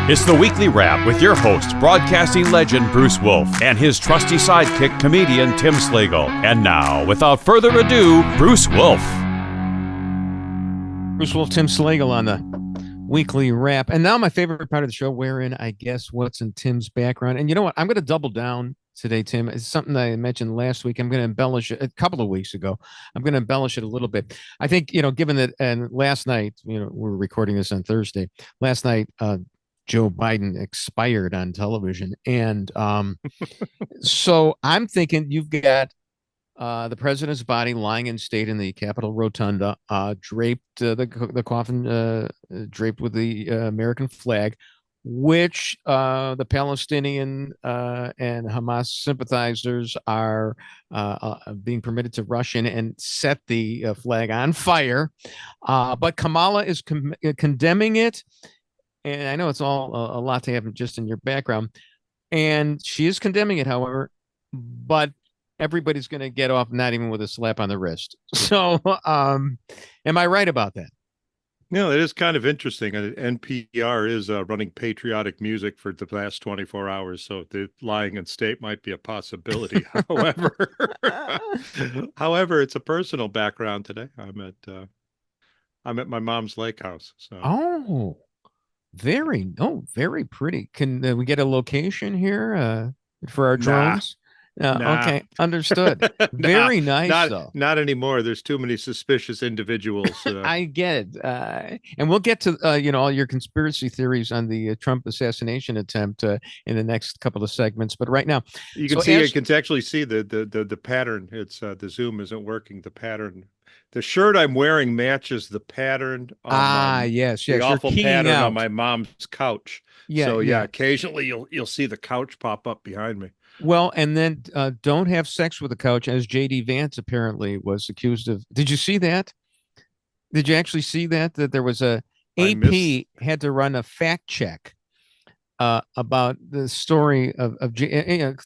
It's the weekly wrap with your host, broadcasting legend Bruce Wolf, and his trusty sidekick, comedian Tim Slagle. And now, without further ado, Bruce Wolf. Bruce Wolf, Tim Slagle on the weekly wrap. And now my favorite part of the show, wherein I guess what's in Tim's background. And you know what? I'm going to double down today, Tim. It's something that I mentioned last week. I'm going to embellish it a couple of weeks ago. I'm going to embellish it a little bit. I think, given that, and last night, we're recording this on Thursday. Last night, Joe Biden expired on television. And so I'm thinking you've got the president's body lying in state in the Capitol Rotunda, draped, the coffin draped with the American flag, which the Palestinian and Hamas sympathizers are being permitted to rush in and set the flag on fire. But Kamala is condemning it. And I know it's all a lot to have just in your background. And she is condemning it, however, but everybody's going to get off not even with a slap on the wrist. So am I right about that? No, it is kind of interesting. NPR is running patriotic music for the last 24 hours, so the lying in state might be a possibility. However, it's a personal background today. I'm at my mom's lake house. So. Very pretty. Can we get a location here for our drones? Nah. Okay, understood. Very nice, though. Not anymore. There's too many suspicious individuals. I get it. And we'll get to all your conspiracy theories on the Trump assassination attempt in the next couple of segments. But right now, you can actually see the pattern. It's the Zoom isn't working. The pattern. The shirt I'm wearing matches the pattern. Yes. The awful pattern out on my mom's couch. Yeah. So occasionally you'll see the couch pop up behind me. Well, and then don't have sex with the couch, as J.D. Vance apparently was accused of. Did you see that? Did you actually see that there was AP had to run a fact check about the story of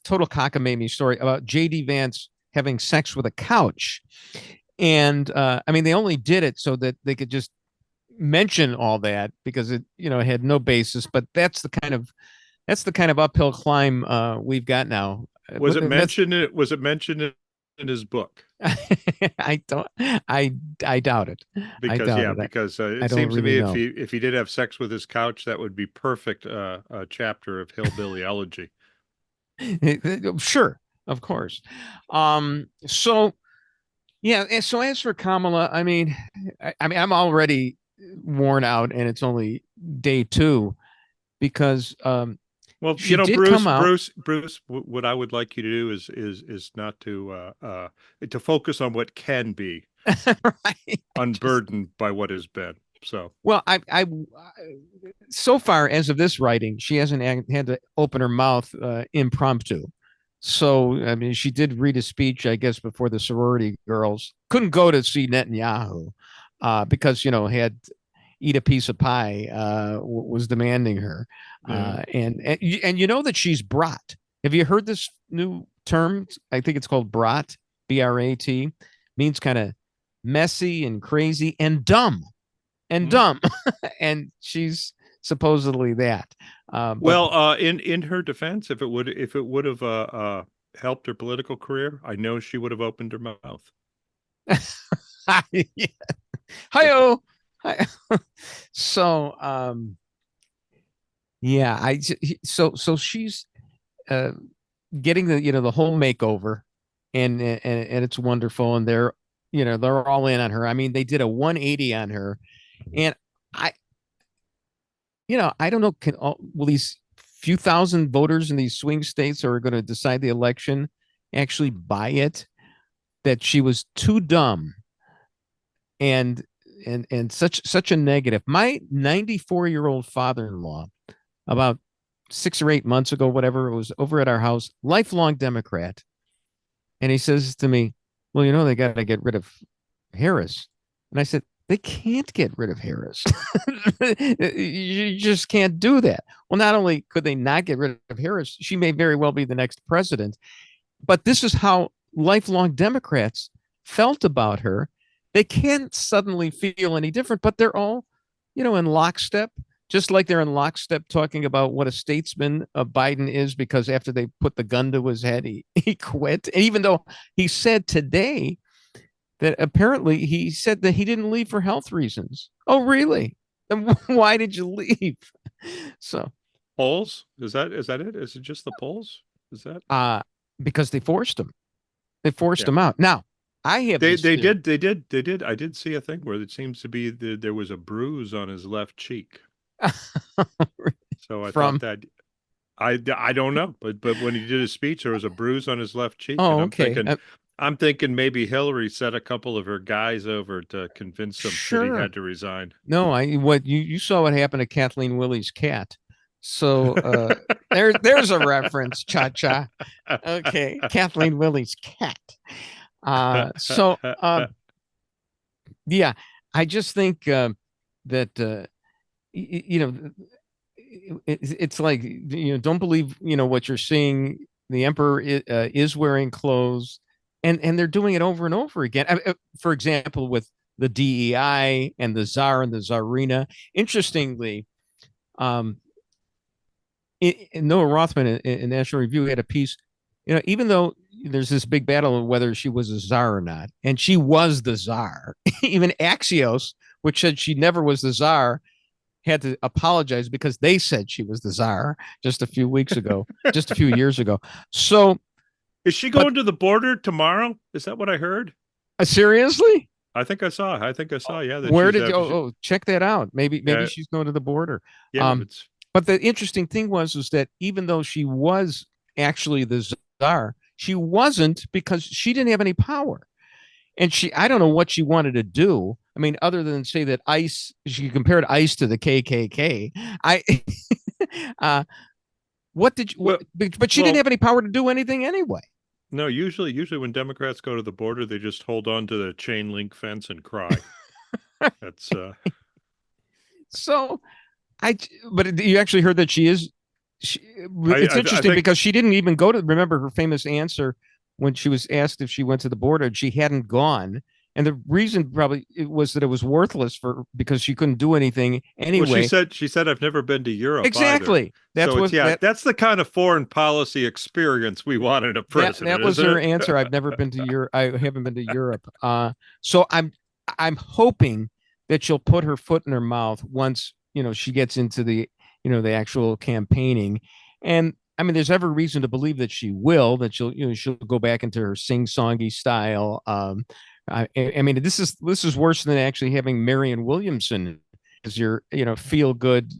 total cockamamie story about J.D. Vance having sex with a couch. And they only did it so that they could just mention all that because it had no basis. But that's the kind of uphill climb we've got now. Was it mentioned in his book? I doubt it. Because it seems to me if he did have sex with his couch, that would be perfect a chapter of hillbilly elegy. Sure, of course. Yeah. And so as for Kamala, I'm already worn out, and it's only day 2 because Bruce, what I would like you to do is not to focus on what can be, right. Unburdened by what has been. So well, I so far as of this writing, she hasn't had to open her mouth impromptu. So, she did read a speech, I guess, before the sorority girls. Couldn't go to see Netanyahu because, had eat a piece of pie was demanding her. Yeah. And you know that she's brat. Have you heard this new term? I think it's called brat, B-R-A-T. Means kind of messy and crazy and dumb. And dumb. And she's supposedly that. In her defense, if it would have helped her political career, I know she would have opened her mouth. Yeah. Hi-oh. So so she's getting the whole makeover, and it's wonderful, and they're all in on her. They did a 180 on her, and I don't know. Will these few thousand voters in these swing states who are going to decide the election actually buy it that she was too dumb and such a negative? My 94-year-old father-in-law, about 6 or 8 months ago, whatever, it was over at our house, lifelong Democrat, and he says to me, "Well, they got to get rid of Harris," and I said, they can't get rid of Harris. You just can't do that. Well, not only could they not get rid of Harris, she may very well be the next president. But this is how lifelong Democrats felt about her. They can't suddenly feel any different, but they're all, in lockstep. just like they're in lockstep talking about what a statesman Biden is, because after they put the gun to his head, he quit. And even though he said today that apparently he said that he didn't leave for health reasons. Oh, really? Then why did you leave? So polls? Is that it? Is it just the polls? Is that because they forced him. They forced him out. Now, I have they did. I did see a thing where it seems to be there was a bruise on his left cheek. So I thought that I don't know, but when he did his speech, there was a bruise on his left cheek. Oh, and okay. I'm thinking maybe Hillary sent a couple of her guys over to convince him that he had to resign. No, what you saw what happened to Kathleen Willie's cat. So there's a reference, cha-cha. Okay, Kathleen Willie's cat. Yeah, I just think that it's like, don't believe what you're seeing. The emperor is wearing clothes, and they're doing it over and over again. For example, with the DEI and the czar and the czarina. Interestingly, Noah Rothman in National Review had a piece, even though there's this big battle of whether she was a czar or not, and she was the czar. Even Axios, which said she never was the czar, had to apologize because they said she was the czar just a few weeks ago, just a few years ago. So is she going to the border tomorrow? Is that what I heard? Seriously? I think I saw. Yeah. Where did you? Oh, check that out. Maybe she's going to the border. Yeah. But the interesting thing was that even though she was actually the czar, she wasn't, because she didn't have any power. And I don't know what she wanted to do. I mean, other than say that ICE, she compared ICE to the KKK. But she didn't have any power to do anything anyway. No, usually when Democrats go to the border, they just hold on to the chain link fence and cry. That's so. But you actually heard that she is. It's interesting because she didn't even go to. Remember her famous answer when she was asked if she went to the border. She hadn't gone, and the reason probably was that it was worthless because she couldn't do anything anyway. Well, she said I've never been to Europe. Exactly. Either. That's the kind of foreign policy experience we want in a president. That was her answer. I've never been to Europe. I haven't been to Europe. So I'm hoping that she'll put her foot in her mouth once she gets into the the actual campaigning. And I mean, there's every reason to believe that she will, that she'll go back into her sing-songy style. I mean, this is worse than actually having Marianne Williamson as your feel good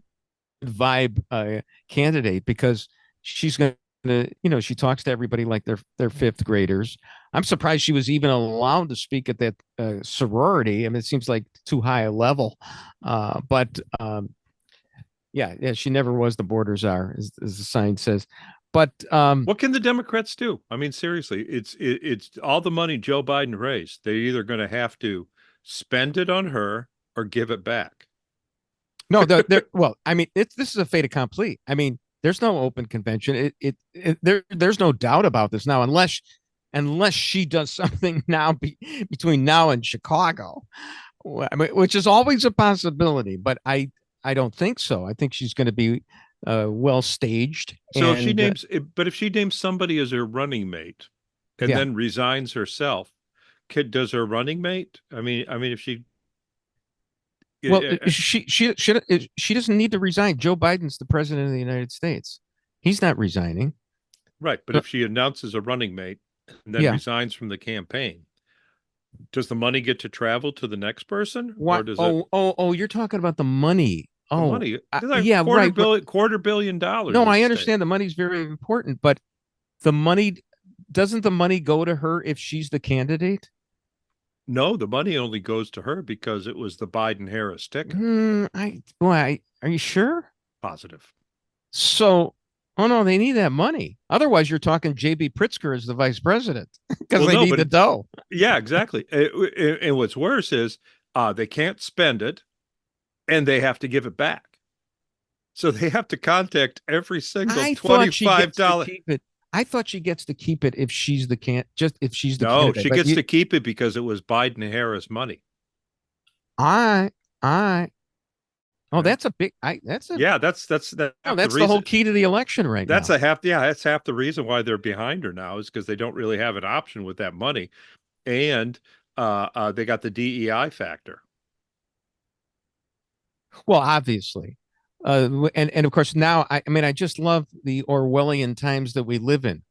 vibe candidate, because she's going to she talks to everybody like they're fifth graders. I'm surprised she was even allowed to speak at that sorority. I mean, it seems like too high a level, but yeah, she never was the border czar, as the sign says. But what can the Democrats do? I mean, seriously, it's all the money Joe Biden raised. They're either going to have to spend it on her or give it back. No, well, I mean, this is a fait accompli. I mean, there's no open convention. There's no doubt about this now, unless she does something now between now and Chicago, I mean, which is always a possibility. But I don't think so. I think she's going to be well staged. So if she names somebody as her running mate and then resigns herself, does her running mate? I mean, if she. Well, she doesn't need to resign. Joe Biden's the president of the United States. He's not resigning. Right. But if she announces a running mate and then resigns from the campaign, does the money get to travel to the next person? What? You're talking about the money. The money. Like right. $250 million. No, I understand the money's very important, but doesn't the money go to her if she's the candidate? No, the money only goes to her because it was the Biden-Harris ticket. Are you sure? Positive. So, no, they need that money. Otherwise, you're talking J.B. Pritzker as the vice president because they need the dough. Yeah, exactly. And what's worse is they can't spend it, and they have to give it back. So they have to contact every single $25. I thought she gets to keep it if she's the if she's the candidate. No, she gets to keep it because it was Biden-Harris money. Oh, that's a big. Yeah, that's Oh, half that's the the whole reason. key to the election right That's now. that's half the reason why they're behind her now, is because they don't really have an option with that money, and they got the DEI factor. Well, obviously, and of course now, I mean, I just love the Orwellian times that we live in,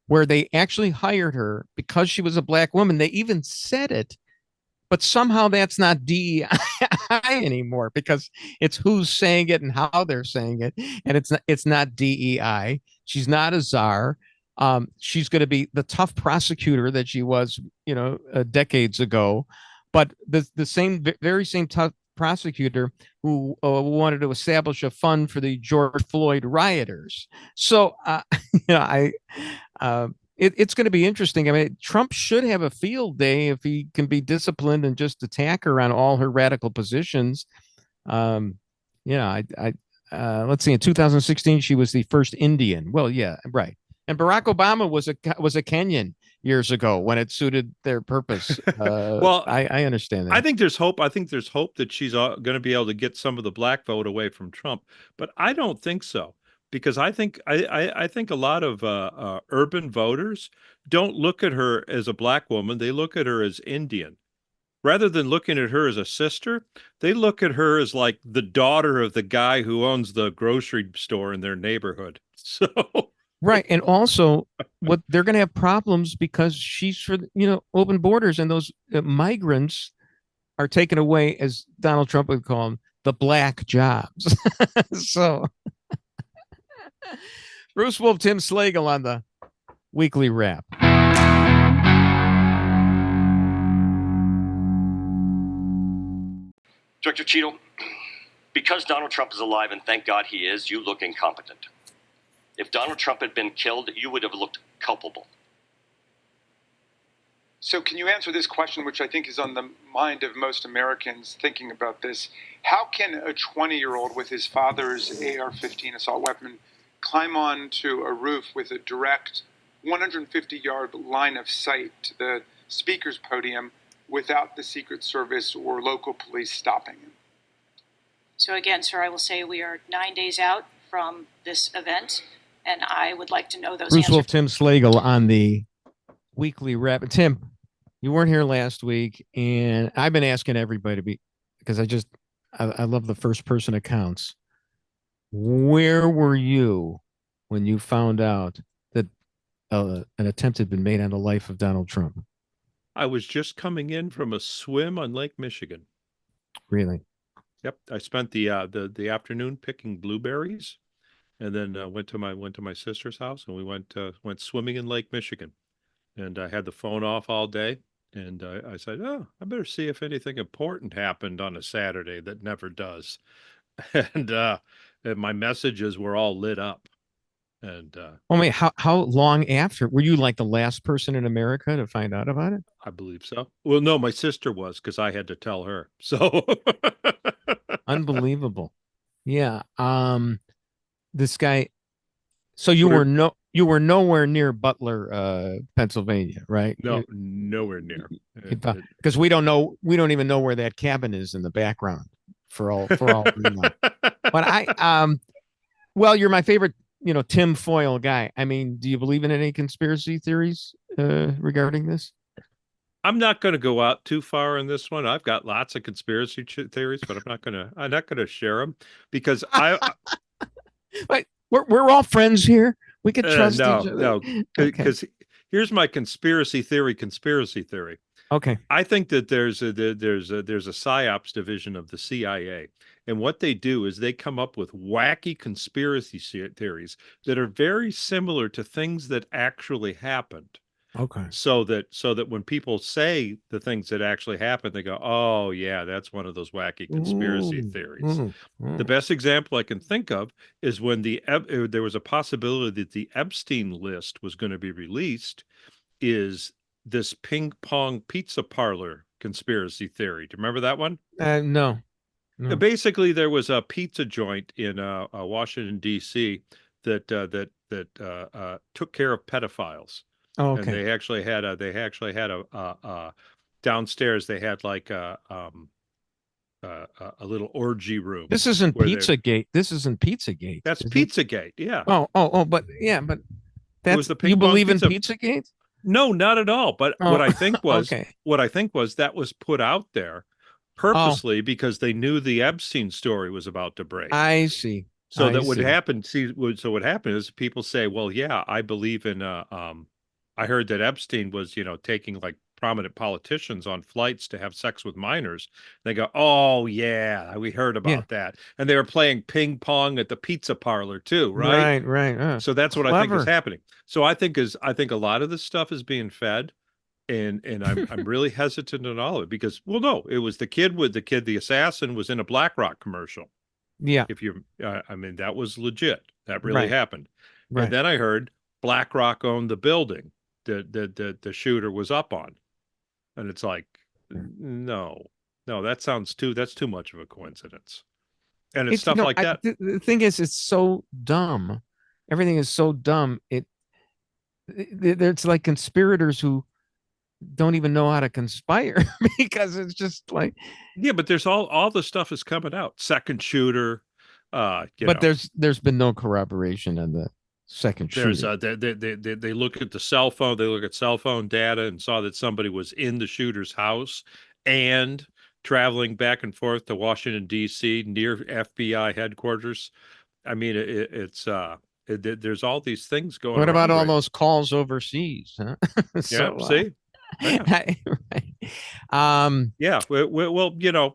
where they actually hired her because she was a black woman. They even said it, but somehow that's not DEI anymore because it's who's saying it and how they're saying it, and it's not DEI. She's not a czar. She's going to be the tough prosecutor that she was, decades ago, but the very same tough prosecutor who wanted to establish a fund for the George Floyd rioters. So, I it's going to be interesting. I mean, Trump should have a field day if he can be disciplined and just attack her on all her radical positions. Um, let's see. In 2016, she was the first Indian. Well, yeah, right. And Barack Obama was a Kenyan years ago when it suited their purpose. Well, I understand that. I think there's hope. I think there's hope that she's going to be able to get some of the black vote away from Trump, but I don't think so, because I think a lot of urban voters don't look at her as a black woman. They look at her as Indian. Rather than looking at her as a sister, they look at her as like the daughter of the guy who owns the grocery store in their neighborhood. So right. And also, what they're going to have problems because she's for, open borders, and those migrants are taken away, as Donald Trump would call them, the black jobs. So, Bruce Wolf, Tim Slagle on the weekly wrap. Director Cheadle, because Donald Trump is alive, and thank God he is, you look incompetent. If Donald Trump had been killed, you would have looked culpable. So can you answer this question, which I think is on the mind of most Americans thinking about this? How can a 20-year-old with his father's AR-15 assault weapon climb onto a roof with a direct 150-yard line of sight to the speaker's podium without the Secret Service or local police stopping him? So again, sir, I will say we are 9 days out from this event, and I would like to know those Bruce answers. Wolf, Tim Slagle on the weekly wrap. Tim, you weren't here last week, and I've been asking everybody to be, because I love the first person accounts. Where were you when you found out that an attempt had been made on the life of Donald Trump? I was just coming in from a swim on Lake Michigan. Really? Yep, I spent the afternoon picking blueberries, and then went to my sister's house, and we went swimming in Lake Michigan, and I had the phone off all day, and I said, oh, I better see if anything important happened on a Saturday that never does, and my messages were all lit up, and wait, how long after were you like the last person in America to find out about it? I believe so. Well, no, my sister was, because I had to tell her. So unbelievable. Yeah. This guy. So you were nowhere near Butler, Pennsylvania, right? No, nowhere near. Because we don't even know where that cabin is in the background for all we know. But well, you're my favorite, Tim Foyle guy. I mean, do you believe in any conspiracy theories regarding this? I'm not going to go out too far in this one. I've got lots of conspiracy theories, but I'm not going to share them, because But we're all friends here. We can trust each other. No, because here's my conspiracy theory. Okay. I think that there's a psyops division of the CIA, and what they do is they come up with wacky conspiracy theories that are very similar to things that actually happened. Okay. So that when people say the things that actually happened, they go, oh yeah, that's one of those wacky conspiracy theories. The best example I can think of is when there was a possibility that the Epstein list was going to be released, is this ping pong pizza parlor conspiracy theory. Do you remember that one? No. Basically, there was a pizza joint in Washington, D.C. that took care of pedophiles. Oh, okay. And they actually had a downstairs. They had like a little orgy room. This isn't Pizzagate. This isn't Pizzagate. That's Pizzagate. Yeah. But that's you believe in Pizzagate? No, not at all. But what I think was that was put out there purposely because they knew the Epstein story was about to break. I see. So what happened? So what happened is people say, "Well, yeah, I believe in." I heard that Epstein was, taking like prominent politicians on flights to have sex with minors. They go, "Oh yeah, we heard about that," and they were playing ping pong at the pizza parlor too, right? Right. So that's what I think is happening. So I think a lot of this stuff is being fed. And I'm really hesitant on all of it because, well, no, it was the assassin was in a BlackRock commercial. Yeah. If you, that was legit. That really happened. Right. And then I heard BlackRock owned the building that the shooter was up on. And it's like, no, that's too much of a coincidence. And it's stuff like that. The thing is, it's so dumb. Everything is so dumb. It's like conspirators who don't even know how to conspire because it's just like, yeah, but there's all the stuff is coming out. Second shooter, there's been no corroboration on the second shooter. They look at the cell phone, they look at cell phone data and saw that somebody was in the shooter's house and traveling back and forth to Washington D.C. near FBI headquarters. I mean, there's all these things going on. What about all those calls overseas? Huh? See. Right. Well,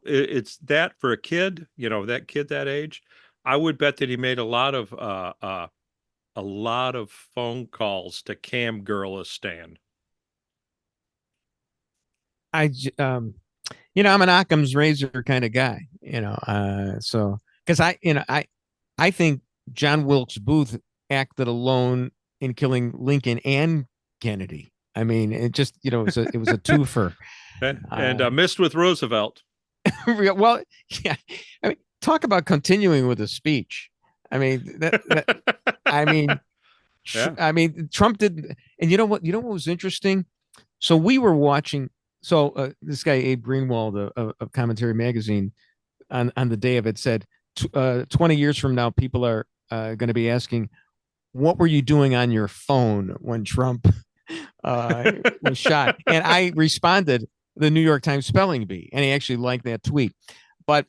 it's that for a kid, that kid that age, I would bet that he made a lot of phone calls to Cam Girlistan. I'm an Occam's razor kind of guy, so because I think John Wilkes Booth acted alone in killing Lincoln and Kennedy. I mean, it just, it was a twofer. and missed with Roosevelt. Well, yeah. I mean, talk about continuing with a speech. I mean, Trump did. And you know what was interesting? So we were watching. So this guy, Abe Greenwald of Commentary Magazine on the day of it said, 20 years from now, people are going to be asking, what were you doing on your phone when Trump was shot? And I responded, the New York Times spelling bee, and he actually liked that tweet. But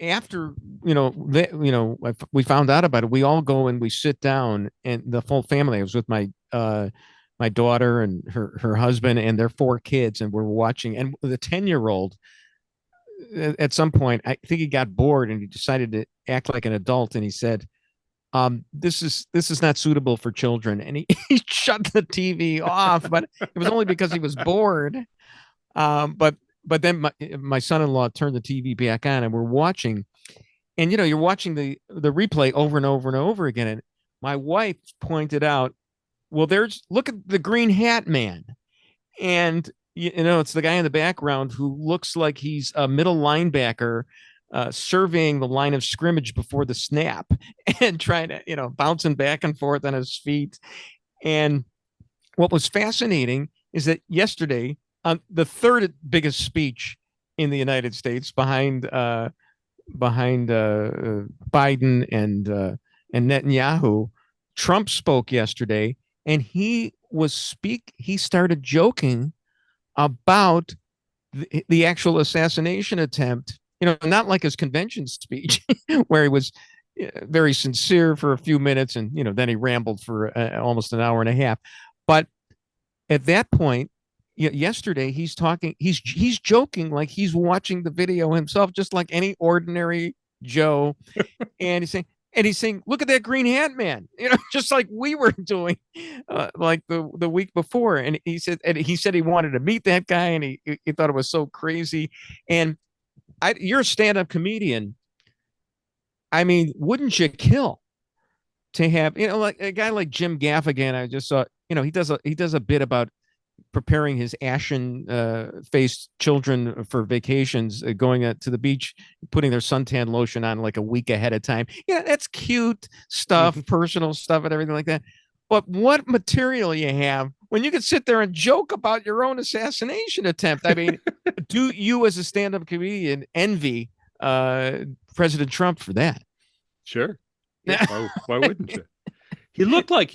after we found out about it, we all go and we sit down, and the full family. I was with my daughter and her husband and their 4 kids, and we're watching. And the 10-year-old, at some point, I think he got bored and he decided to act like an adult, and he said, this is not suitable for children, and he shut the TV off, but it was only because he was bored. But then my son-in-law turned the TV back on, and we're watching, and you're watching the replay over and over and over again. And my wife pointed out, well, look at the green hat man, and it's the guy in the background who looks like he's a middle linebacker. Surveying the line of scrimmage before the snap and trying to, bouncing back and forth on his feet. And what was fascinating is that yesterday, the third biggest speech in the United States behind Biden and Netanyahu, Trump spoke yesterday, and he started joking about the actual assassination attempt. Not like his convention speech where he was very sincere for a few minutes and, then he rambled for almost an hour and a half. But at that point, yesterday, he's joking like he's watching the video himself, just like any ordinary Joe. And he's saying, look at that green hat man, just like we were doing like the week before. And he said he wanted to meet that guy, and he thought it was so crazy. And you're a stand-up comedian. I mean, wouldn't you kill to have, like a guy like Jim Gaffigan? I just saw, he does a bit about preparing his ashen faced children for vacations, going to the beach, putting their suntan lotion on like a week ahead of time. That's cute stuff, personal stuff and everything like that. But what material you have when you could sit there and joke about your own assassination attempt. I mean, do you as a stand-up comedian envy President Trump for that? Sure. Yeah, why wouldn't you? He looked like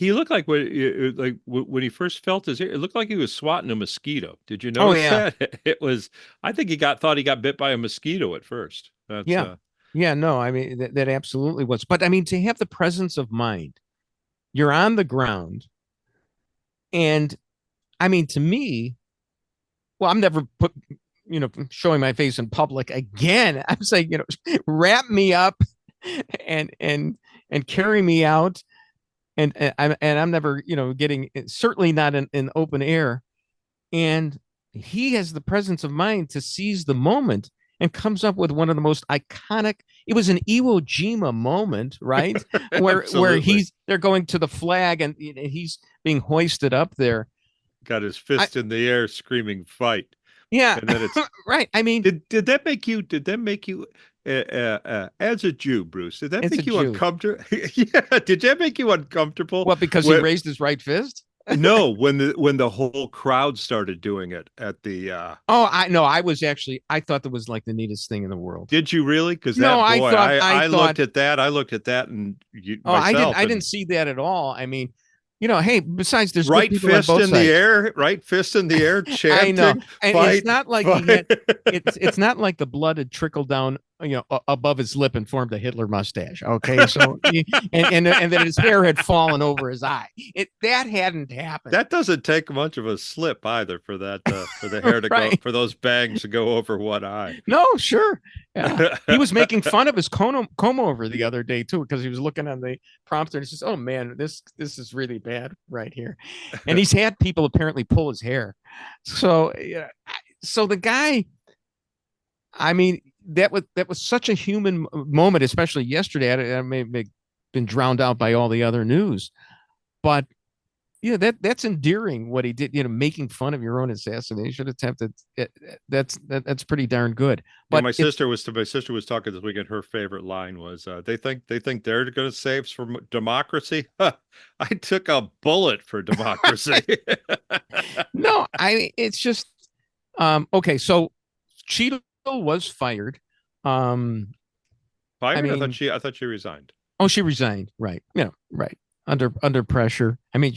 when he first felt his ear, it looked like he was swatting a mosquito. Did you notice that? It was, I think thought he got bit by a mosquito at first. That's yeah, no, I mean that absolutely was. But I mean, to have the presence of mind, you're on the ground, and I mean, to me, well, I'm never showing my face in public again. I'm saying, wrap me up and carry me out. And I'm never, getting, certainly not in open air. And he has the presence of mind to seize the moment and comes up with one of the most iconic. It was an Iwo Jima moment, right? where they're going to the flag and he's being hoisted up there. Got his fist in the air, screaming "fight!" Yeah, and then it's right. I mean, did that make you? As a Jew, Bruce, did that make you uncomfortable? Yeah, did that make you uncomfortable? What, because he raised his right fist? No, when the whole crowd started doing it at the I thought that was like the neatest thing in the world. Did you really? Because I looked at that and I didn't see that at all. I mean, hey, besides there's right fist in the air, right fist in the air, chanting. I know, and fight, it's not like it's not like the blood had trickled down, above his lip and formed a Hitler mustache. Okay, so and then his hair had fallen over his eye. That hadn't happened. That doesn't take much of a slip either for that for the hair to go, for those bangs to go over one eye. No, sure. Yeah. He was making fun of his comb over the other day too, because he was looking on the prompter and he says, "Oh man, this is really bad right here," and he's had people apparently pull his hair. So the guy, I mean, that was such a human moment, especially yesterday. I may have been drowned out by all the other news, but that's endearing what he did. Making fun of your own assassination attempt. That's pretty darn good. But my sister was talking this weekend. Her favorite line was, "They think they're going to save us from democracy. Huh, I took a bullet for democracy." No, it's just okay. So Cheeto was fired. Fired? I thought she resigned. Oh, she resigned. Right. Yeah. Right. Under pressure. I mean,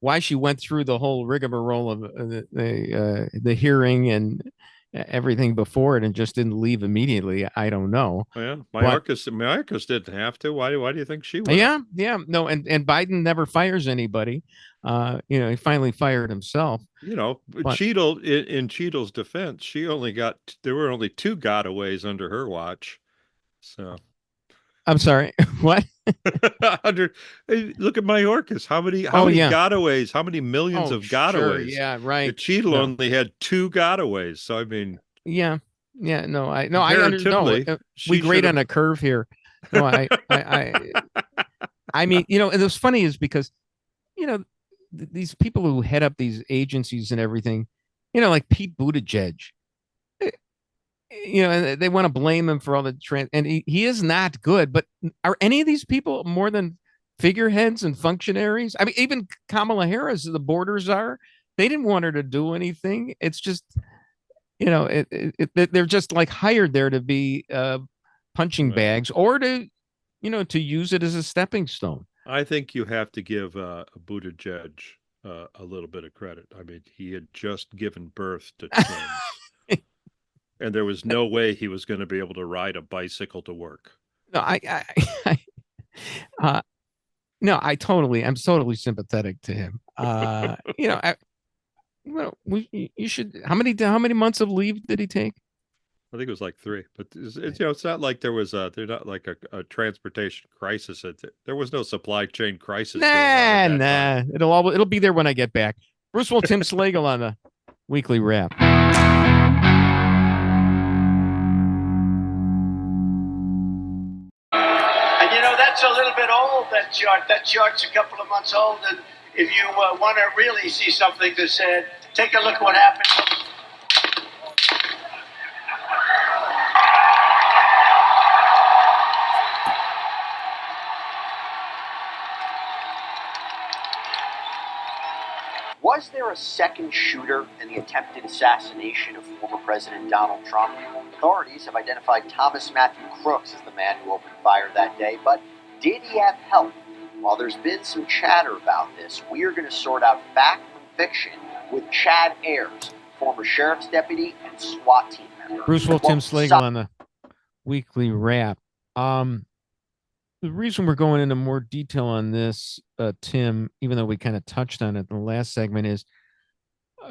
why she went through the whole rigmarole of the hearing and everything before it and just didn't leave immediately, I don't know. Oh, yeah, Mayorkas didn't have to. Why do you think she would? Yeah. No, and Biden never fires anybody. He finally fired himself. Cheeto, in Cheeto's defense, there were only 2 gotaways under her watch. So I'm sorry, what? Look at Mayorkas. How many gotaways? How many millions of gotaways? Sure, yeah, right. Cheeto only had 2 gotaways. So I mean, yeah. No, I understand. We grade on a curve here. No, I mean, and what's funny is because, these people who head up these agencies and everything, like Pete Buttigieg, and they want to blame him for all the and he is not good. But are any of these people more than figureheads and functionaries? I mean, even Kamala Harris, the borders are. They didn't want her to do anything. It's just, they're just like hired there to be punching bags or to use it as a stepping stone. I think you have to give Buttigieg a little bit of credit. I mean, he had just given birth to twins. And there was no way he was going to be able to ride a bicycle to work. No, I'm totally sympathetic to him. You should. How many months of leave did he take? I think it was like 3, but it's not like they're not like a transportation crisis. There was no supply chain crisis. Nah. It'll be there when I get back. Bruce Wolf, Tim Slagle on the weekly wrap. That's a little bit old, that chart. That chart's a couple of months old, and if you want to really see something that said, take a look at what happened. Was there a second shooter in the attempted assassination of former President Donald Trump? Authorities have identified Thomas Matthew Crooks as the man who opened fire that day, but did he have help? While there's been some chatter about this, we are going to sort out fact from fiction with Chad Ayers, former sheriff's deputy and SWAT team member. Bruce Wolf, Tim Slagle on the weekly wrap. The reason we're going into more detail on this, Tim, even though we kind of touched on it in the last segment, is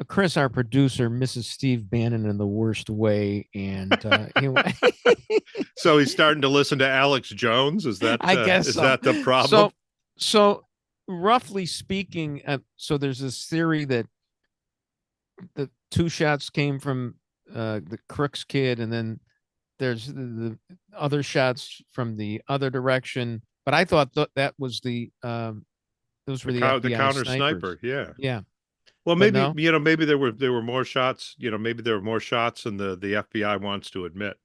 Chris, our producer, misses Steve Bannon in the worst way, and so he's starting to listen to Alex Jones. Is that I guess is so. that the problem? So roughly speaking, so there's this theory that the two shots came from the Crooks kid, and then there's the other shots from the other direction. But I thought that was those were the counter snipers. sniper. Yeah. Well, maybe maybe there were more shots. Maybe there were more shots than the FBI wants to admit.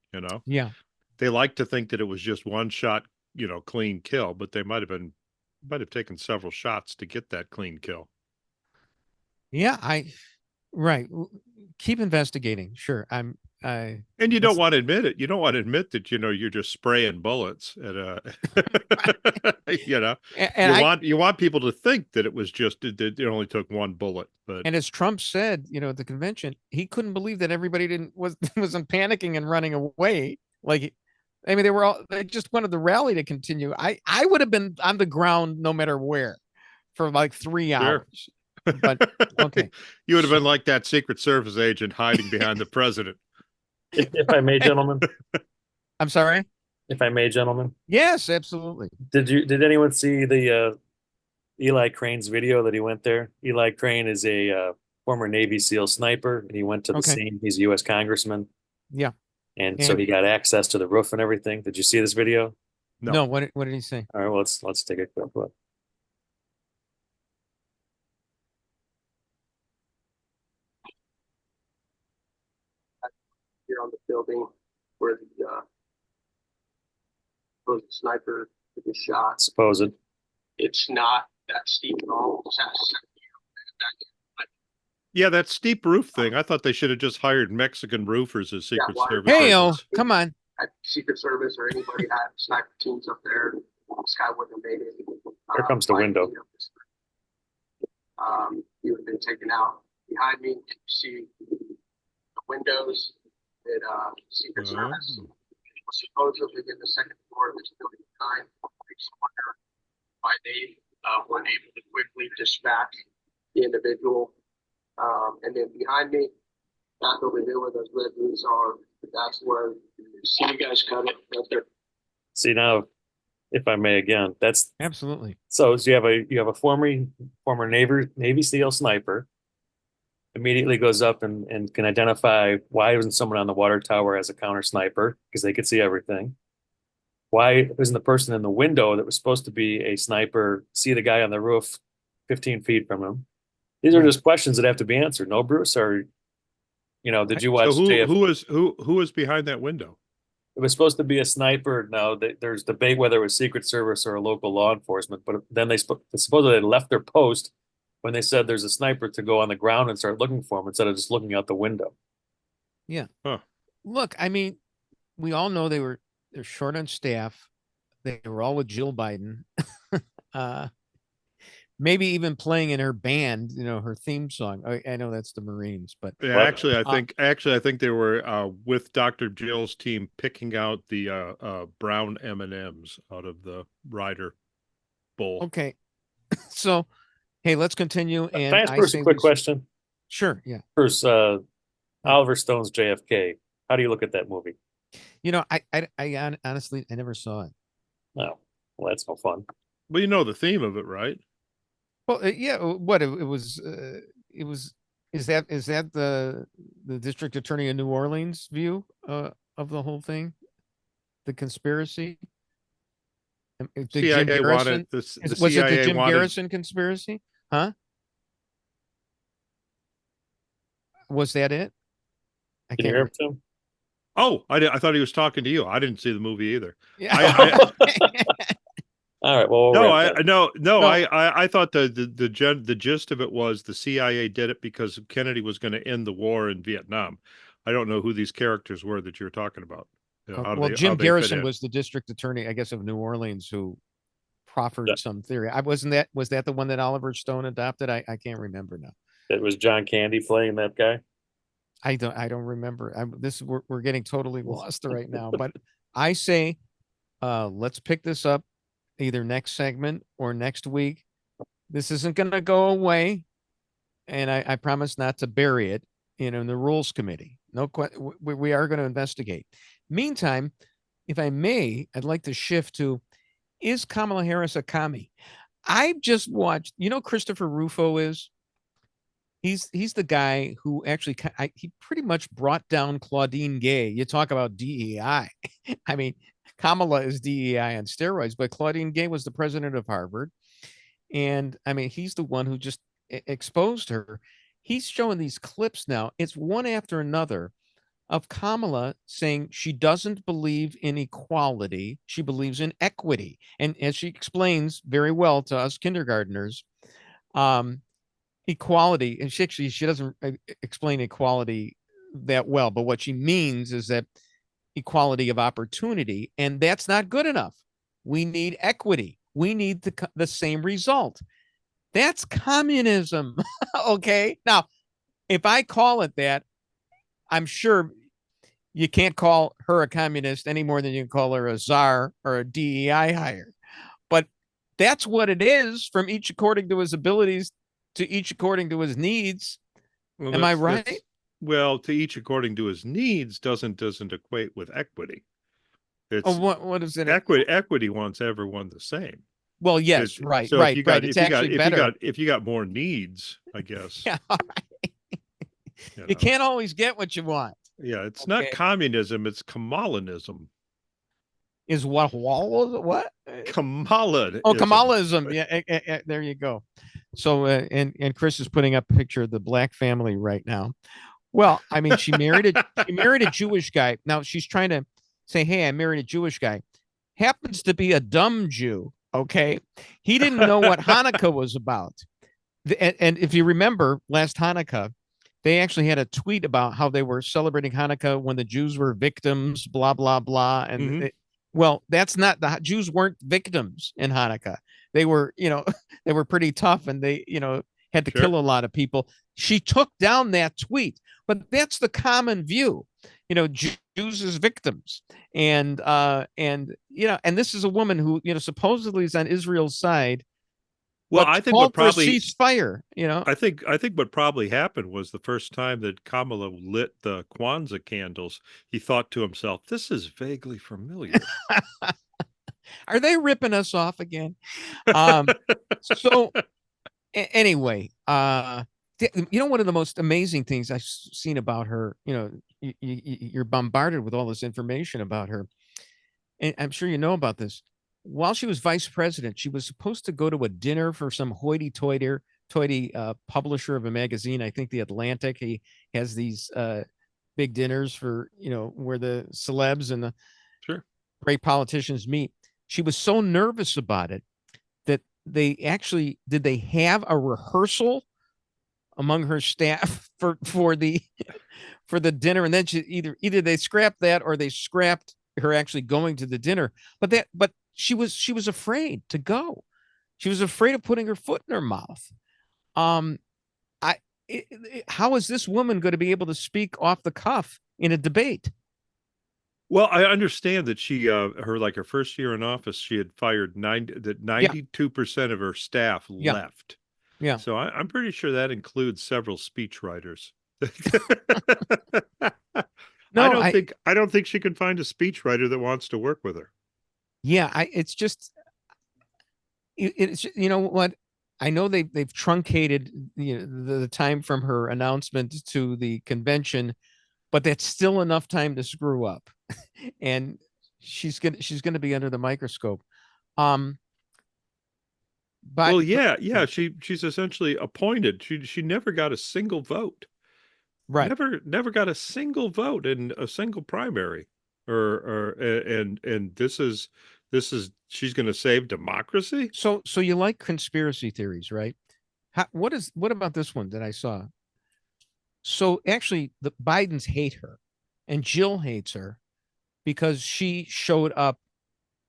Yeah. They like to think that it was just one shot, clean kill, but they might have taken several shots to get that clean kill. Yeah, right. Keep investigating. Sure. And you don't want to admit it. You don't want to admit that, you're just spraying bullets at you want people to think that it was just, that it only took one bullet. But and as Trump said, at the convention, he couldn't believe that everybody wasn't panicking and running away. They just wanted the rally to continue. I would have been on the ground no matter where for like 3 hours. But okay. You would have been like that Secret Service agent hiding behind the president. If I may, gentlemen. I'm sorry? If I may, gentlemen. Yes, absolutely. Did anyone see the Eli Crane's video that he went there? Eli Crane is a former Navy SEAL sniper, and he went to the scene. He's a U.S. congressman. Yeah. And so he got access to the roof and everything. Did you see this video? No. What did he say? All right, well, let's take a quick look. Here on the building where the sniper was shot. Supposed. It's not that steep at all. Yeah, that steep roof thing. I thought they should have just hired Mexican roofers as Secret Service. Hey, come on. Secret Service or anybody had sniper teams up there. This guy wouldn't have made it. Here comes the window. He would have been taken out. Behind me, you see the windows. Secret Service was supposedly in the second floor of this building 9. Makes you wonder why they weren't able to quickly dispatch the individual. And then behind me, back over here where those red roofs are, that's where you see you guys cut it right there. See now, if I may again, that's absolutely. So you have a former Navy SEAL sniper. Immediately goes up and can identify why wasn't someone on the water tower as a counter sniper, because they could see everything. Why isn't the person in the window that was supposed to be a sniper see the guy on the roof 15 feet from him? These are just questions that have to be answered. No, Bruce, or did you watch? So who was behind that window? It was supposed to be a sniper. Now there's debate whether it was Secret Service or a local law enforcement, but then they supposedly left their post when they said there's a sniper to go on the ground and start looking for him instead of just looking out the window. Yeah. Huh. Look, I mean, we all know they're short on staff. They were all with Jill Biden. Maybe even playing in her band, her theme song. I know that's the Marines, but yeah, actually, I think they were with Dr. Jill's team picking out the brown M&Ms out of the Ryder bowl. Okay. So, hey, let's continue. And can I ask Bruce a quick question? Sure. Yeah. Bruce, Oliver Stone's JFK. How do you look at that movie? I honestly, I never saw it. No. Well, that's no fun. Well, you know the theme of it, right? Well, yeah. What it was. Is that the district attorney in New Orleans view of the whole thing? The conspiracy. The CIA Jim Garrison, wanted was it the Jim Garrison conspiracy? Huh? Was that it? Can you hear him, Tim? Oh, I thought he was talking to you. I didn't see the movie either. Yeah. All right. Well, we'll No, wrap that. no. No. I thought the gist of it was the CIA did it because Kennedy was going to end the war in Vietnam. I don't know who these characters were that you're talking about. Well, Jim Garrison was the district attorney, I guess, of New Orleans, who proffered some theory. Was that the one that Oliver Stone adopted? I can't remember now. It was John Candy playing that guy. I don't remember. We're getting totally lost right now. But I say, let's pick this up either next segment or next week. This isn't going to go away, and I promise not to bury it, in the Rules Committee. We are going to investigate. Meantime, if I may, I'd like to shift to: is Kamala Harris a commie? I've just watched. Christopher Rufo is. He's the guy who actually he pretty much brought down Claudine Gay. You talk about DEI. I mean, Kamala is DEI on steroids, but Claudine Gay was the president of Harvard. And I mean, he's the one who just exposed her. He's showing these clips now. It's one after another of Kamala saying she doesn't believe in equality. She believes in equity. And as she explains very well to us kindergartners, equality, and she doesn't explain equality that well, but what she means is that equality of opportunity, and that's not good enough. We need equity. We need the same result. That's communism. Okay. Now, if I call it that, I'm sure you can't call her a communist any more than you can call her a czar or a DEI hire. But that's what it is, from each according to his abilities to each according to his needs. Well, am I right? Well, to each according to his needs doesn't equate with equity. It's what is it? Equity wants everyone the same. Well, yes, right, so right, right. It's actually better. If you got more needs, I guess. Yeah, you can't always get what you want. Yeah, it's not communism, it's Kamalanism. Is what? Kamala. Oh, Kamalaism. Yeah, there you go. So, and Chris is putting up a picture of the black family right now. Well, I mean, she married a Jewish guy. Now she's trying to say, "Hey, I married a Jewish guy." Happens to be a dumb Jew. Okay, he didn't know what Hanukkah was about. And if you remember, last Hanukkah, they actually had a tweet about how they were celebrating Hanukkah when the Jews were victims, blah blah blah, and well, that's not, the Jews weren't victims in Hanukkah. They were, they were pretty tough, and they, had to kill a lot of people. She took down that tweet, but that's the common view, Jews as victims. And this is a woman who, supposedly is on Israel's side. Well, I think what probably ceasefire, I think what probably happened was the first time that Kamala lit the Kwanzaa candles, he thought to himself, "This is vaguely familiar." Are they ripping us off again? So anyway, one of the most amazing things I've seen about her, you're bombarded with all this information about her, and I'm sure you know about this. While she was vice president, she was supposed to go to a dinner for some hoity-toity publisher of a magazine. I think The Atlantic. He has these big dinners for, where the celebs and the great politicians meet. She was so nervous about it that they have a rehearsal among her staff for the dinner, and then either they scrapped that or they scrapped her actually going to the dinner. But she was afraid to go. She was afraid of putting her foot in her mouth. How is this woman going to be able to speak off the cuff in a debate? Well, I understand that her first year in office, she had fired 92% of her staff left. Yeah. So I'm pretty sure that includes several speechwriters. No, I don't think she can find a speechwriter that wants to work with her. Yeah, it's what, I know they've truncated the time from her announcement to the convention, but that's still enough time to screw up, and she's gonna be under the microscope. But she's essentially appointed. She never got a single vote. Right. Never got a single vote in a single primary. And this is she's going to save democracy. So you like conspiracy theories, right? What about this one that I saw? So actually, the Bidens hate her, and Jill hates her because she showed up.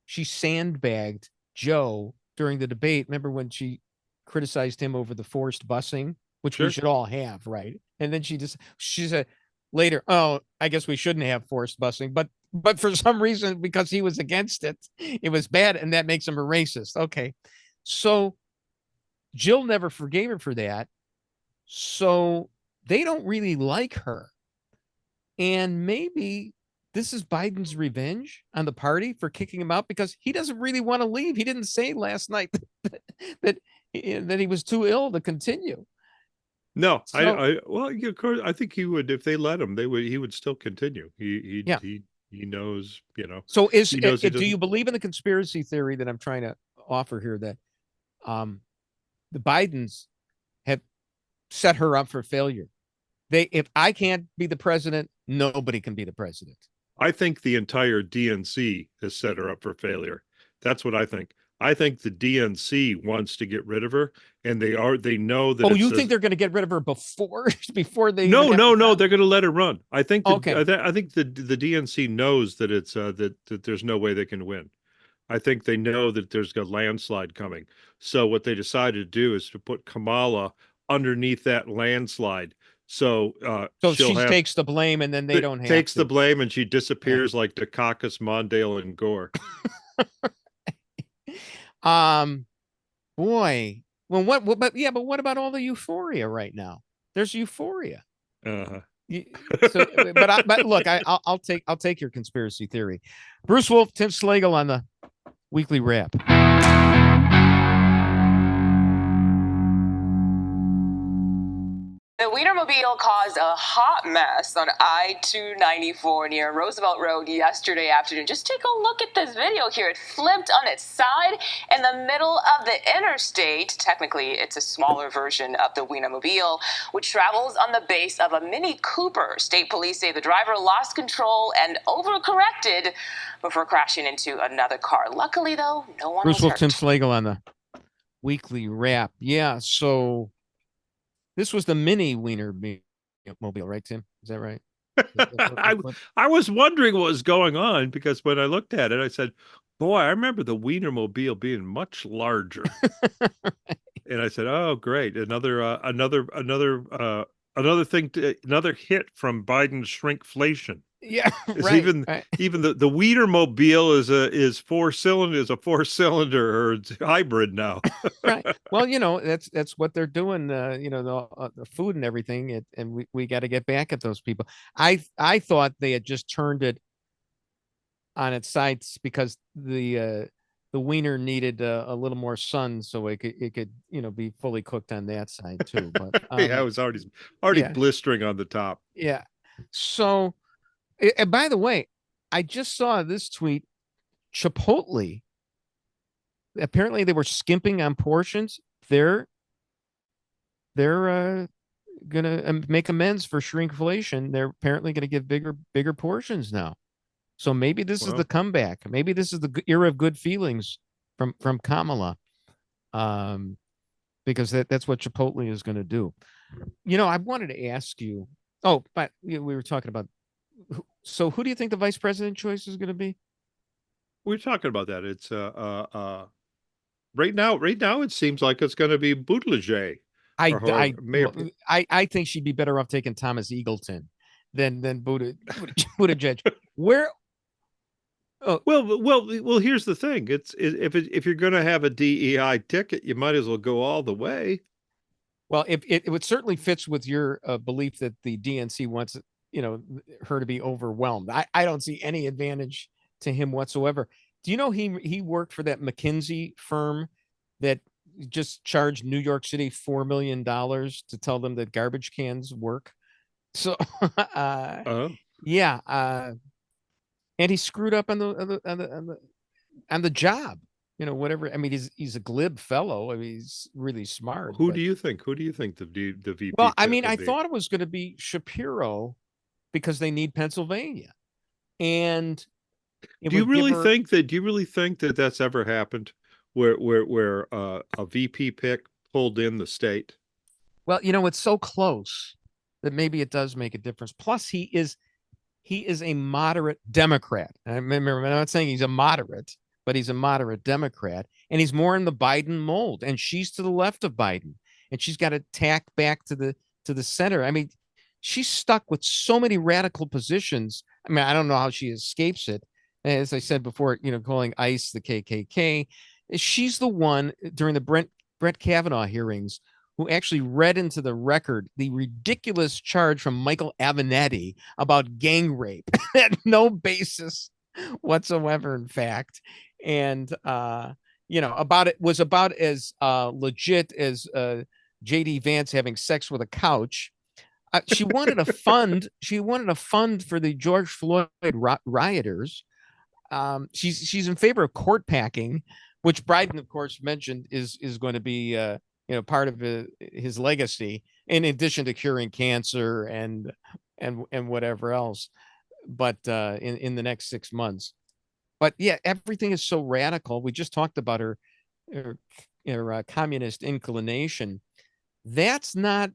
She sandbagged Joe during the debate. Remember when she criticized him over the forced busing, which we should all have, right? And then she said later, "Oh, I guess we shouldn't have forced busing," but for some reason, because he was against it, it was bad, and that makes him a racist. Okay, so Jill never forgave her for that. So they don't really like her. And maybe this is Biden's revenge on the party for kicking him out because he doesn't really want to leave. He didn't say last night that he was too ill to continue. No, well, of course, I think he would, if they let him, he would still continue. He knows, So do you believe in the conspiracy theory that I'm trying to offer here that the Bidens have set her up for failure? If I can't be the president, nobody can be the president. I think the entire DNC has set her up for failure. That's what I think. I think the DNC wants to get rid of her, and they know that. Oh, you think they're going to get rid of her before they? No, they're going to let her run. I think. I think the DNC knows that it's that there's no way they can win. I think they know that there's a landslide coming. So what they decided to do is to put Kamala underneath that landslide. So she takes the blame, and then they don't have takes the blame, and she disappears like Dukakis, Mondale, and Gore. Boy. Well, but what about all the euphoria right now? There's euphoria. Uh-huh. But look, I'll take your conspiracy theory. Bruce Wolf, Tim Slagle on the Weekly Wrap. The wienermobile caused a hot mess on I-294 near Roosevelt Road yesterday afternoon. Just take a look at this video here. It flipped on its side in the middle of the interstate. Technically, it's a smaller version of the wienermobile, which travels on the base of a Mini Cooper. State police say the driver lost control and overcorrected before crashing into another car. Luckily, though, no one Bruce was Wolf, hurt. Tim Slagle on the Weekly Wrap. Yeah, so this was the mini wienermobile, right, Tim? Is that right? I was wondering what was going on because when I looked at it, I said, "Boy, I remember the wienermobile being much larger." And I said, "Oh, great! Another thing, another hit from Biden's shrinkflation." Yeah, right. Even the Wienermobile is a 4-cylinder or hybrid now. Right. Well, that's what they're doing. The food and everything, and we got to get back at those people. I thought they had just turned it on its sides because the wiener needed a little more sun so it could be fully cooked on that side too. But yeah, it was already blistering on the top. Yeah. So. And by the way, I just saw this tweet. Chipotle, apparently they were skimping on portions. They're gonna make amends for shrinkflation. They're apparently gonna give bigger portions now. So maybe this is the comeback. Maybe this is the era of good feelings from Kamala, because that's what Chipotle is gonna do. I wanted to ask you. Oh, but we were talking about. So who do you think the vice president choice is going to be? We're talking about that. It's right now it seems like it's going to be Buttigieg. I think she'd be better off taking Thomas Eagleton than Buttigieg. Where? Oh. Well. Here's the thing. If you're going to have a DEI ticket, you might as well go all the way. Well, it would certainly fits with your belief that the DNC wants her to be overwhelmed. I don't see any advantage to him whatsoever. Do you know he worked for that McKinsey firm that just charged New York City $4 million to tell them that garbage cans work? So yeah, and he screwed up on the job. Whatever. I mean, he's a glib fellow. I mean, he's really smart. Who do you think the VP? Well, I mean, I thought it was going to be Shapiro, because they need Pennsylvania. And Do you really think that that's ever happened, where a VP pick pulled in the state? Well, it's so close that maybe it does make a difference. Plus, he is a moderate Democrat. I remember, I'm not saying he's a moderate, but he's a moderate Democrat, and he's more in the Biden mold. And she's to the left of Biden, and she's got to tack back to the center. I mean, she's stuck with so many radical positions. I mean, I don't know how she escapes it. As I said before, calling ICE the KKK. She's the one during the Brett Kavanaugh hearings who actually read into the record the ridiculous charge from Michael Avenatti about gang rape had no basis whatsoever, in fact. And, was about as legit as J.D. Vance having sex with a couch. She wanted a fund. She wanted a fund for the George Floyd rioters. She's in favor of court packing, which Biden, of course, mentioned is going to be part of his legacy, in addition to curing cancer and whatever else, but in the next 6 months. But yeah, everything is so radical. We just talked about her communist inclination. That's not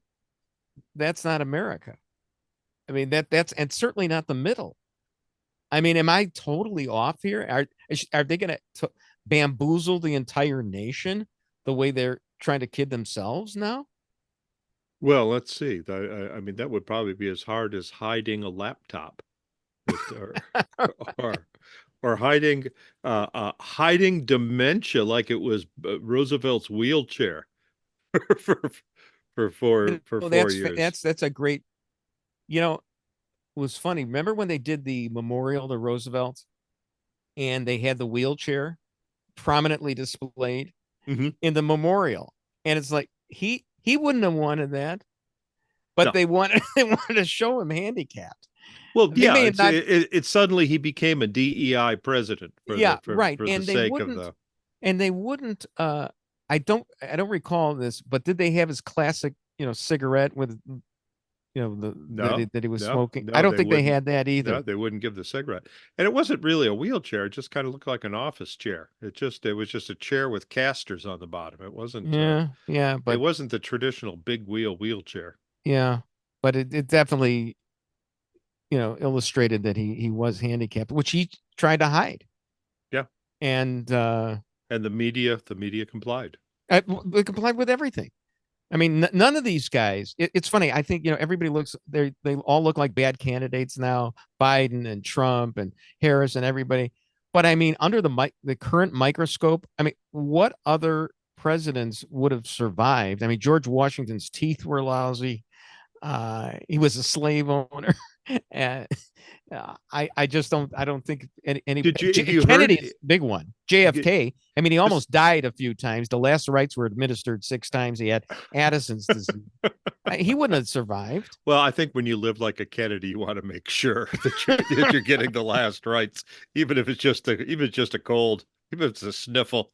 America. I mean, that's and certainly not the middle. I mean, am I totally off here? Are they going to bamboozle the entire nation the way they're trying to kid themselves now? Well, let's see. I mean, that would probably be as hard as hiding a laptop, or hiding dementia like it was Roosevelt's wheelchair for 4 years. That's a great. It was funny. Remember when they did the memorial to Roosevelt, and they had the wheelchair prominently displayed in the memorial, and it's like he wouldn't have wanted that, but they wanted to show him handicapped. Well, yeah, it suddenly he became a DEI president. For the sake of the. And they wouldn't. I don't recall this, but did they have his classic, cigarette with, that he was smoking? I don't think they had that either. No, they wouldn't give the cigarette, and it wasn't really a wheelchair. It just kind of looked like an office chair. It was just a chair with casters on the bottom. It wasn't. But it wasn't the traditional big wheelchair. Yeah, but it definitely, illustrated that he was handicapped, which he tried to hide. Yeah, and the media complied. They complied with everything. I mean, none of these guys. It's funny. I think everybody looks. They all look like bad candidates now. Biden and Trump and Harris and everybody. But I mean, under the current microscope, I mean, what other presidents would have survived? I mean, George Washington's teeth were lousy. He was a slave owner. And I just don't. I don't think any. Kennedy's big one. JFK. I mean, he almost died a few times. The last rites were administered 6 times. He had Addison's disease. He wouldn't have survived. Well, I think when you live like a Kennedy, you want to make sure that you're getting the last rites, even if it's just a cold, even if it's a sniffle.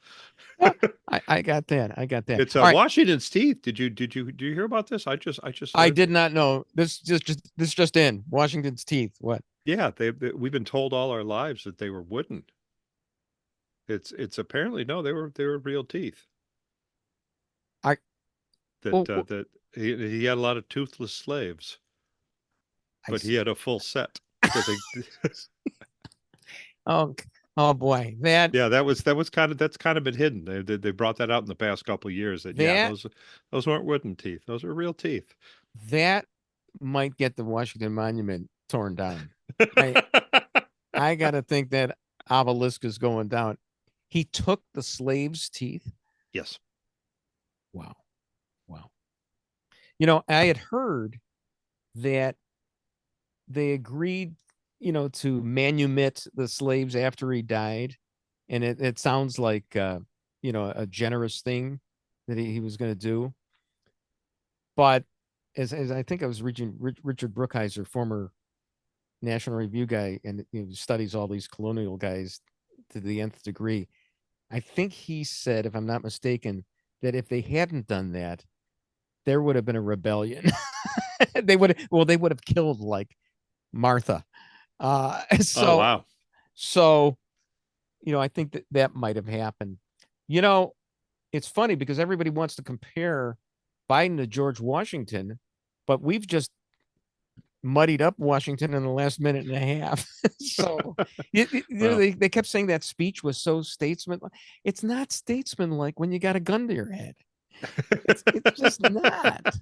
I got that. It's Washington's teeth. Did you hear about this? I did not know. This just in. Washington's teeth. What? Yeah, we've been told all our lives that they were wooden. It's apparently no, they were real teeth. That he had a lot of toothless slaves, but he had a full set. Oh boy, that's kind of been hidden. They brought that out in the past couple of years. Those weren't wooden teeth; those are real teeth. That might get the Washington Monument torn down. I got to think that obelisk is going down. He took the slaves' teeth. Yes. Wow. I had heard that they agreed, to manumit the slaves after he died. And it sounds like, a generous thing that he was going to do. But as I think I was reading Richard Brookhiser, former National Review guy, and studies all these colonial guys to the nth degree. I think he said, if I'm not mistaken, that if they hadn't done that, there would have been a rebellion. They would have killed like Martha. Wow. So, I think that might have happened. It's funny because everybody wants to compare Biden to George Washington, but we've just muddied up Washington in the last minute and a half. So they kept saying that speech was so statesmanlike. It's not statesmanlike when you got a gun to your head. It's just not.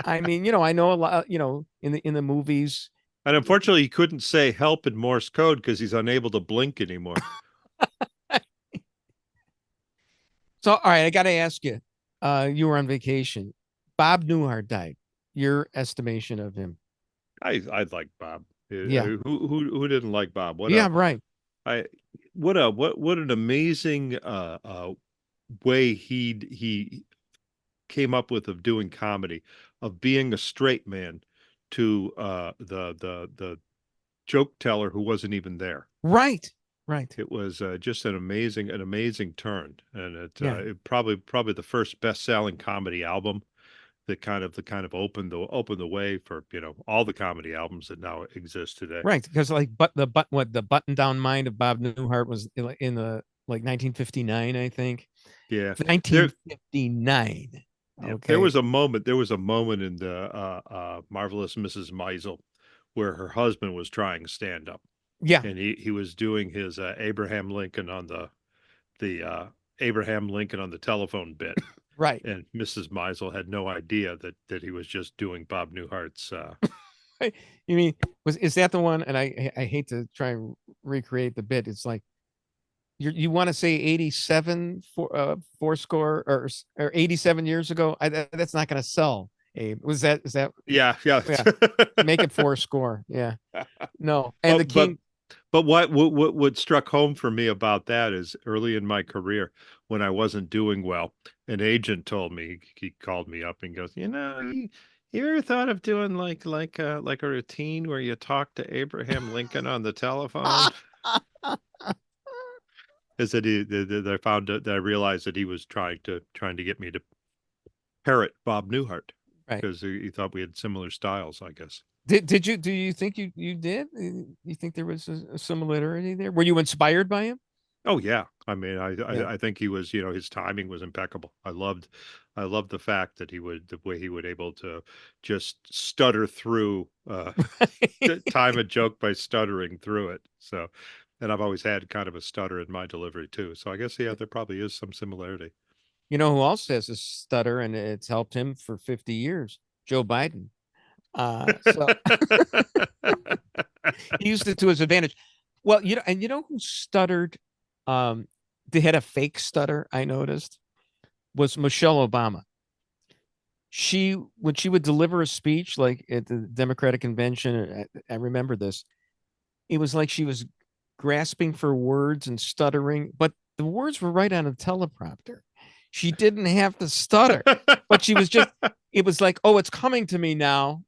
I mean, I know a lot, in the movies. And unfortunately, he couldn't say help in Morse code because he's unable to blink anymore. So, all right, I got to ask you, you were on vacation. Bob Newhart died. Your estimation of him? I like Bob. Yeah. Who didn't like Bob? Right. What an amazing way he came up with of doing comedy, of being a straight man to the joke teller who wasn't even there. Right. It was just an amazing turn, and it probably the first best-selling comedy album that kind of opened the way for all the comedy albums that now exist today. Right, because the button-down mind of Bob Newhart was in the 1959, I think. Yeah, 1959. Okay. There was a moment in the Marvelous Mrs. Maisel where her husband was trying stand up. Yeah, and he was doing his Abraham Lincoln on the Abraham Lincoln on the telephone bit. Right. And Mrs. Maisel had no idea that he was just doing Bob Newhart's. You mean is that the one? And I hate to try and recreate the bit. It's like you want to say 87 four score or 87 years ago. That's not going to sell. Abe, is that? Yeah. Make it 4 score. Yeah. No. And the king. But what struck home for me about that is early in my career when I wasn't doing well, an agent told me, he called me up and goes, you ever thought of doing like a routine where you talk to Abraham Lincoln on the telephone? Is that I realized that he was trying to get me to parrot Bob Newhart, right? Because he thought we had similar styles, I guess. Do you think you did? You think there was a similarity there? Were you inspired by him? Oh yeah. I mean, I think he was, his timing was impeccable. I loved the fact that the way he would able to just stutter through, time a joke by stuttering through it. So, and I've always had kind of a stutter in my delivery too. So I guess, there probably is some similarity. You know who else has a stutter and it's helped him for 50 years? Joe Biden. So he used it to his advantage. Well, who stuttered, they had a fake stutter, I noticed, was Michelle Obama. When she would deliver a speech, like at the Democratic convention, I remember this, it was like she was grasping for words and stuttering, but the words were right on a teleprompter. She didn't have to stutter, but she was it was like, oh, it's coming to me now.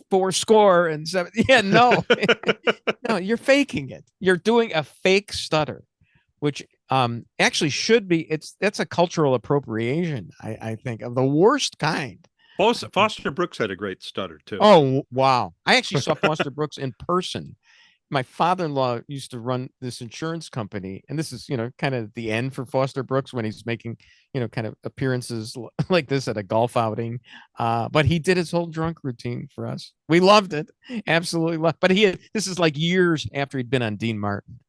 4 score and 7. Yeah, no, no, you're faking it. You're doing a fake stutter, which actually should be. That's a cultural appropriation. I think of the worst kind. Foster Brooks had a great stutter too. Oh wow! I actually saw Foster Brooks in person. My father-in-law used to run this insurance company, and this is, kind of the end for Foster Brooks when he's making, kind of appearances like this at a golf outing. But he did his whole drunk routine for us. We loved it, absolutely loved. But this is like years after he'd been on Dean Martin.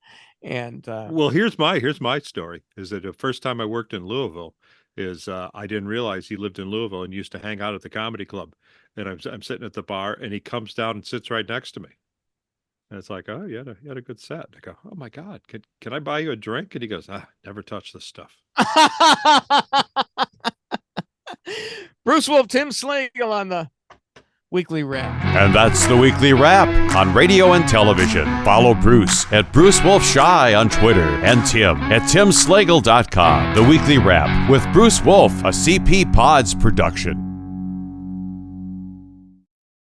And well, here's my story. Is that the first time I worked in Louisville is I didn't realize he lived in Louisville and used to hang out at the comedy club. And I'm sitting at the bar, and he comes down and sits right next to me. And it's like, oh, you had a good set. I go, oh my God, can I buy you a drink? And he goes, never touch this stuff. Bruce Wolf, Tim Slagle on the Weekly Wrap. And that's the Weekly Wrap on radio and television. Follow Bruce at Bruce Wolf Shy on Twitter and Tim at timslagle.com. The Weekly Wrap with Bruce Wolf, a CP Pods production.